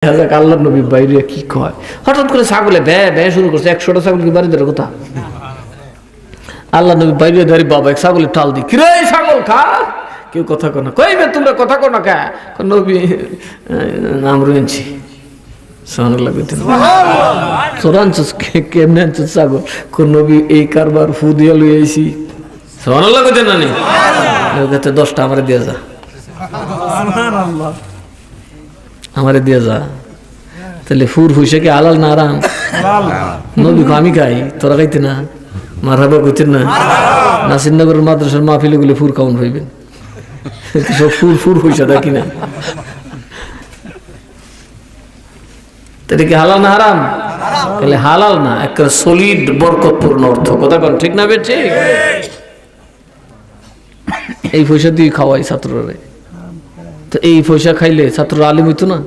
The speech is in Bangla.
আল্লাহ নবী বাইরে কি কয়, হঠাৎ করে ছাগলে ব্যয় ব্যয় শুরু করছে। 100টা ছাগল কি বাড়ি দেওয়ার কথা? আল্লাহ নবী বাইরে দাঁড়ি বাবা এক ছাগলের টাল দি, কিরে ছাগল খা, কেউ কথা কো না। কইবে তোমরা কথা কো না কে? নবী নাম রয়েছি সুবহানাল্লাহ কইতেন। তোরা আনছিস কেমনে আনছিস ছাগল? কোন নবী এই কারবার ফু দিয়া লই আইছি। সুবহানাল্লাহ কইতেন না নি? 10টা আমারে দিয়া যা, সুবহানাল্লাহ আমারে দিয়ে যা। তাহলে ফুর ফুসে কি হালাল না আরাম? নবী আমি খাই, তোরা খাইতে না? মারহাবা কইতেন না? নাসিরনগরের মাদ্রাসার মাহফিলে গুলি ফুর কাউন হইবেন, সব ফুর ফুর হইছে দেখি না। তাহলে কি হালাল না হারাম? তাহলে হালাল না, একটা সলিড বরকতপূর্ণ অর্থ। কথা কোন ঠিক না? বেঠে এই পয়সা দিয়ে খাওয়াই ছাত্ররে, তো এই পয়সা খাইলে ছাত্র আলিম হইতো না?